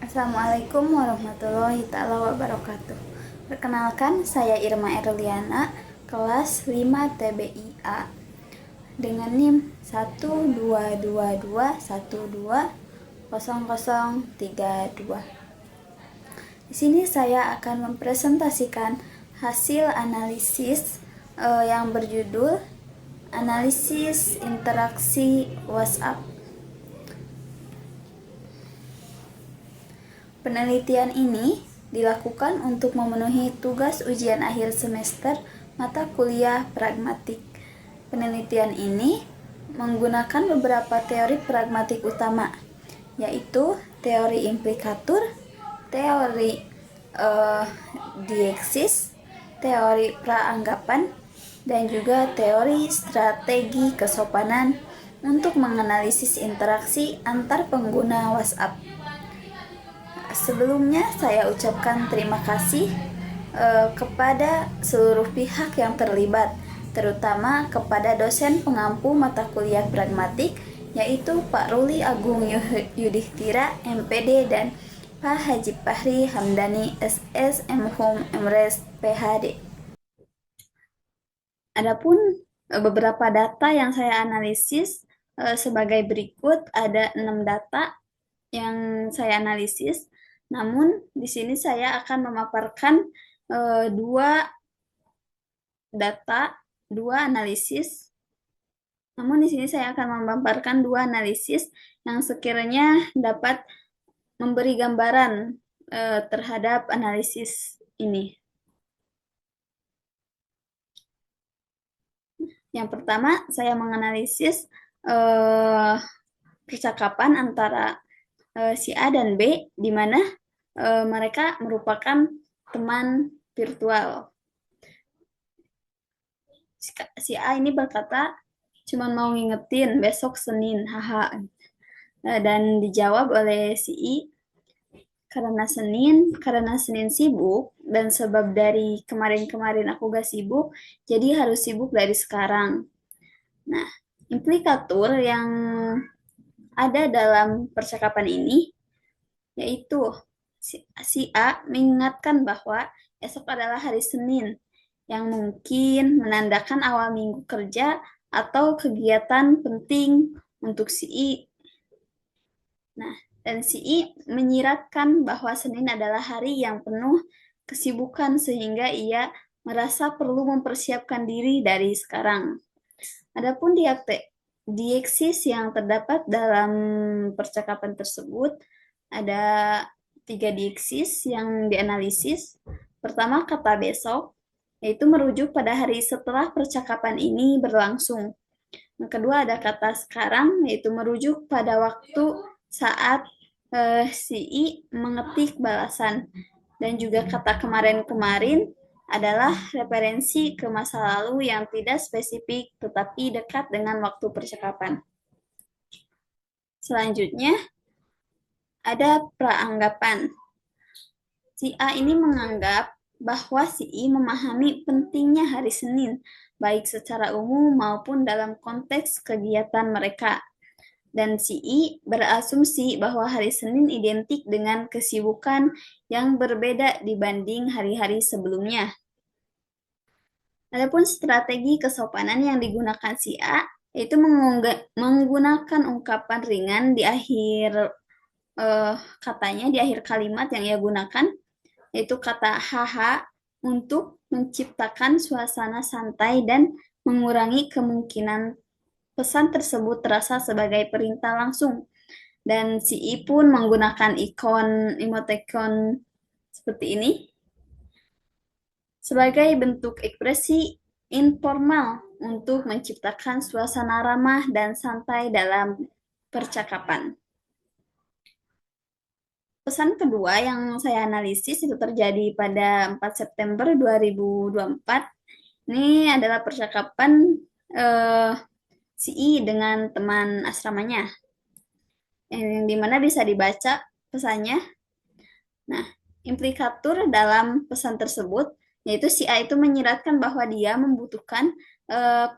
Assalamualaikum warahmatullahi taala wabarakatuh. Perkenalkan, saya Irma Erliana, kelas 5 TBIA dengan NIM 12221200032. Di sini saya akan mempresentasikan hasil analisis yang berjudul Analisis Interaksi WhatsApp. Penelitian ini dilakukan untuk memenuhi tugas ujian akhir semester mata kuliah pragmatik. Penelitian ini menggunakan beberapa teori pragmatik utama, yaitu teori implikatur, teori dieksis, teori praanggapan, dan juga teori strategi kesopanan untuk menganalisis interaksi antar pengguna WhatsApp. Sebelumnya saya ucapkan terima kasih kepada seluruh pihak yang terlibat, terutama kepada dosen pengampu mata kuliah pragmatik, yaitu Pak Ruli Agung Yudhistira, MPD, dan Pak Haji Fahri Hamdani, SS, MHum, MRes, PhD. Adapun beberapa data yang saya analisis sebagai berikut, ada 6 data yang saya analisis. Namun di sini saya akan memaparkan dua data, dua analisis. Namun di sini saya akan memaparkan dua analisis yang sekiranya dapat memberi gambaran terhadap analisis ini. Yang pertama, saya menganalisis percakapan antara si A dan B, di mana mereka merupakan teman virtual. Si A ini berkata, cuman mau ngingetin besok Senin, haha. Dan dijawab oleh si I, karena Senin sibuk, dan sebab dari kemarin-kemarin aku gak sibuk, jadi harus sibuk dari sekarang. Nah, implikatur yang ada dalam percakapan ini yaitu si A mengingatkan bahwa esok adalah hari Senin, yang mungkin menandakan awal minggu kerja atau kegiatan penting untuk si I. Nah, dan si I menyiratkan bahwa Senin adalah hari yang penuh kesibukan sehingga ia merasa perlu mempersiapkan diri dari sekarang. Adapun dieksis yang terdapat dalam percakapan tersebut, ada 3 dieksis yang dianalisis. Pertama, kata besok, yaitu merujuk pada hari setelah percakapan ini berlangsung. Yang kedua, ada kata sekarang, yaitu merujuk pada waktu saat si I mengetik balasan. Dan juga kata kemarin-kemarin adalah referensi ke masa lalu yang tidak spesifik tetapi dekat dengan waktu percakapan. Selanjutnya, ada praanggapan. Si A ini menganggap bahwa si I memahami pentingnya hari Senin, baik secara umum maupun dalam konteks kegiatan mereka. Dan si I berasumsi bahwa hari Senin identik dengan kesibukan yang berbeda dibanding hari-hari sebelumnya. Adapun strategi kesopanan yang digunakan si A, yaitu menggunakan ungkapan ringan di akhir katanya, di akhir kalimat yang ia gunakan, yaitu kata haha, untuk menciptakan suasana santai dan mengurangi kemungkinan pesan tersebut terasa sebagai perintah langsung. Dan si I pun menggunakan emoticon seperti ini sebagai bentuk ekspresi informal untuk menciptakan suasana ramah dan santai dalam percakapan. Pesan kedua yang saya analisis itu terjadi pada 4 September 2024. Ini adalah percakapan si I dengan teman asramanya, yang dimana bisa dibaca pesannya. Nah, implikatur dalam pesan tersebut, yaitu si A itu menyiratkan bahwa dia membutuhkan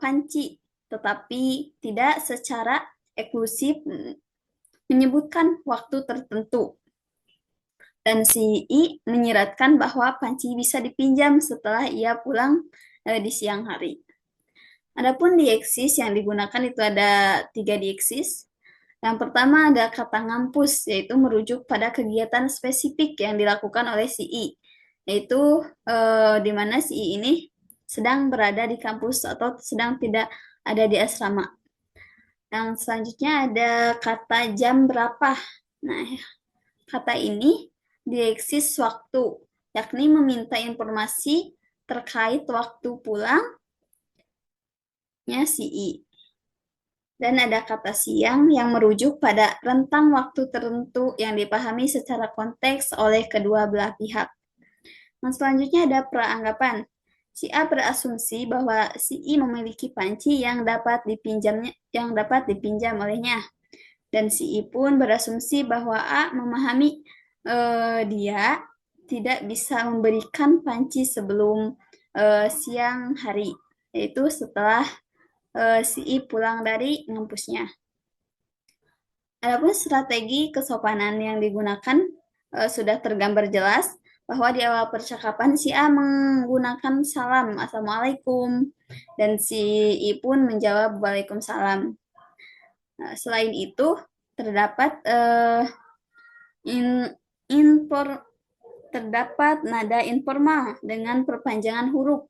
panci, tetapi tidak secara eksklusif menyebutkan waktu tertentu. Dan si I menyiratkan bahwa panci bisa dipinjam setelah ia pulang di siang hari. Adapun dieksis yang digunakan itu ada 3 dieksis. Yang pertama ada kata ngampus, yaitu merujuk pada kegiatan spesifik yang dilakukan oleh si I, yaitu di mana si I ini sedang berada di kampus atau sedang tidak ada di asrama. Yang selanjutnya ada kata jam berapa. Nah, kata ini dieksis waktu, yakni meminta informasi terkait waktu pulangnya si I. Dan ada kata siang yang merujuk pada rentang waktu tertentu yang dipahami secara konteks oleh kedua belah pihak. Nah, selanjutnya ada peranggapan. Si A berasumsi bahwa si I memiliki panci yang dapat dipinjam olehnya. Dan si I pun berasumsi bahwa A memahami dia tidak bisa memberikan panci sebelum siang hari, yaitu setelah si I pulang dari ngampusnya. Adapun strategi kesopanan yang digunakan sudah tergambar jelas bahwa di awal percakapan si A menggunakan salam, Assalamualaikum, dan si I pun menjawab Waalaikumsalam. Selain itu, terdapat terdapat nada informal dengan perpanjangan huruf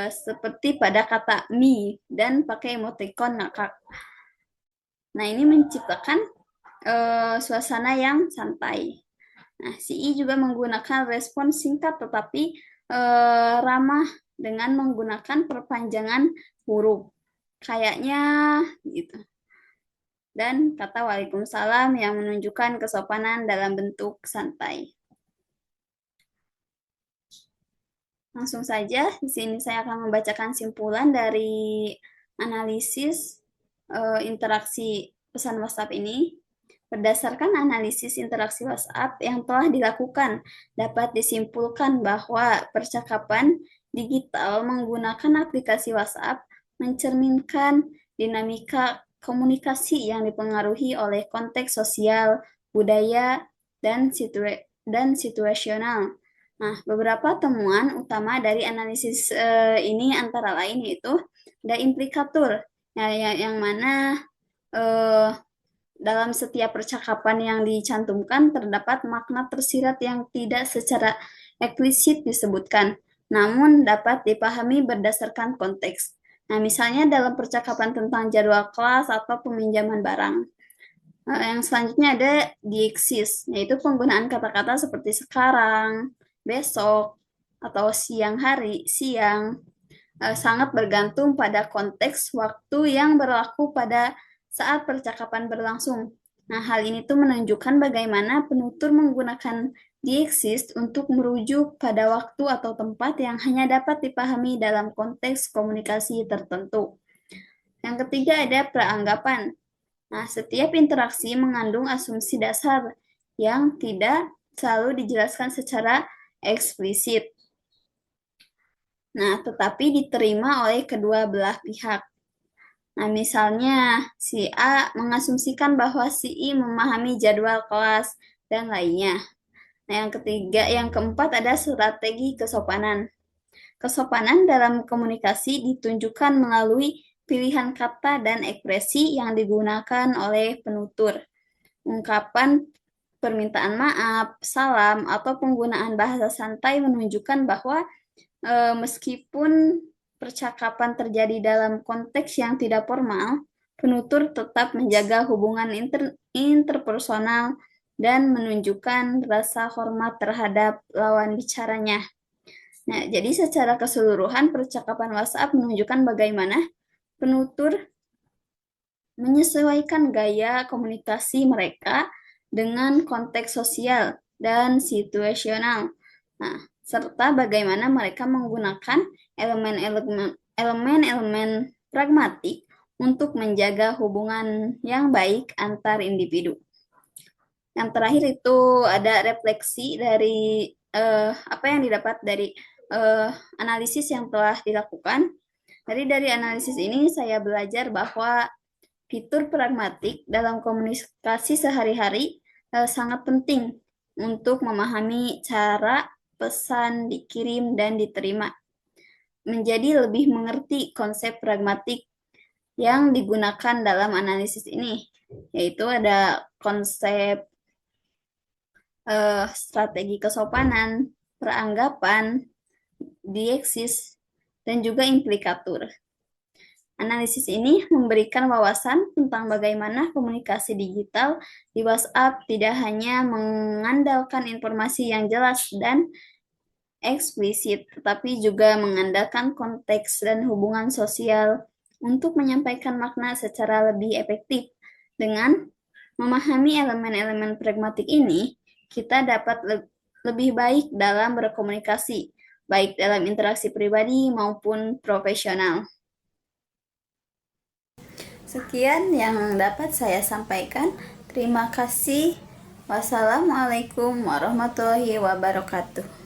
seperti pada kata mi dan pakai emoticon ngakak. Nah, ini menciptakan suasana yang santai. Nah, si I juga menggunakan respon singkat tetapi ramah dengan menggunakan perpanjangan huruf. Kayaknya gitu. Dan kata Waalaikumsalam yang menunjukkan kesopanan dalam bentuk santai. Langsung saja, di sini saya akan membacakan simpulan dari analisis interaksi pesan WhatsApp ini. Berdasarkan analisis interaksi WhatsApp yang telah dilakukan, dapat disimpulkan bahwa percakapan digital menggunakan aplikasi WhatsApp mencerminkan dinamika komunikasi yang dipengaruhi oleh konteks sosial, budaya, dan situasional. Nah, beberapa temuan utama dari analisis ini antara lain yaitu ada implikatur, yang mana dalam setiap percakapan yang dicantumkan terdapat makna tersirat yang tidak secara eksplisit disebutkan, namun dapat dipahami berdasarkan konteks. Nah, misalnya dalam percakapan tentang jadwal kelas atau peminjaman barang. Yang selanjutnya ada dieksis, yaitu penggunaan kata-kata seperti sekarang, besok, atau siang hari, siang, sangat bergantung pada konteks waktu yang berlaku pada saat percakapan berlangsung. Nah, hal ini tuh menunjukkan bagaimana penutur menggunakan dieksis untuk merujuk pada waktu atau tempat yang hanya dapat dipahami dalam konteks komunikasi tertentu. Yang ketiga ada peranggapan. Nah, setiap interaksi mengandung asumsi dasar yang tidak selalu dijelaskan secara eksplisit. Nah, tetapi diterima oleh kedua belah pihak. Nah, misalnya si A mengasumsikan bahwa si I memahami jadwal kelas dan lainnya. Nah, yang keempat ada strategi kesopanan. Kesopanan dalam komunikasi ditunjukkan melalui pilihan kata dan ekspresi yang digunakan oleh penutur. Ungkapan permintaan maaf, salam, atau penggunaan bahasa santai menunjukkan bahwa meskipun percakapan terjadi dalam konteks yang tidak formal, penutur tetap menjaga hubungan interpersonal dan menunjukkan rasa hormat terhadap lawan bicaranya. Nah, jadi secara keseluruhan percakapan WhatsApp menunjukkan bagaimana penutur menyesuaikan gaya komunikasi mereka dengan konteks sosial dan situasional. Nah, serta bagaimana mereka menggunakan elemen-elemen pragmatik untuk menjaga hubungan yang baik antar individu. Yang terakhir itu ada refleksi dari apa yang didapat dari analisis yang telah dilakukan. Dari analisis ini saya belajar bahwa fitur pragmatik dalam komunikasi sehari-hari sangat penting untuk memahami cara pesan dikirim dan diterima, menjadi lebih mengerti konsep pragmatik yang digunakan dalam analisis ini, yaitu ada konsep strategi kesopanan, peranggapan, dieksis, dan juga implikatur. Analisis ini memberikan wawasan tentang bagaimana komunikasi digital di WhatsApp tidak hanya mengandalkan informasi yang jelas dan eksplisit, tetapi juga mengandalkan konteks dan hubungan sosial untuk menyampaikan makna secara lebih efektif. Dengan memahami elemen-elemen pragmatik ini, kita dapat lebih baik dalam berkomunikasi, baik dalam interaksi pribadi maupun profesional. Sekian yang dapat saya sampaikan. Terima kasih. Wassalamualaikum warahmatullahi wabarakatuh.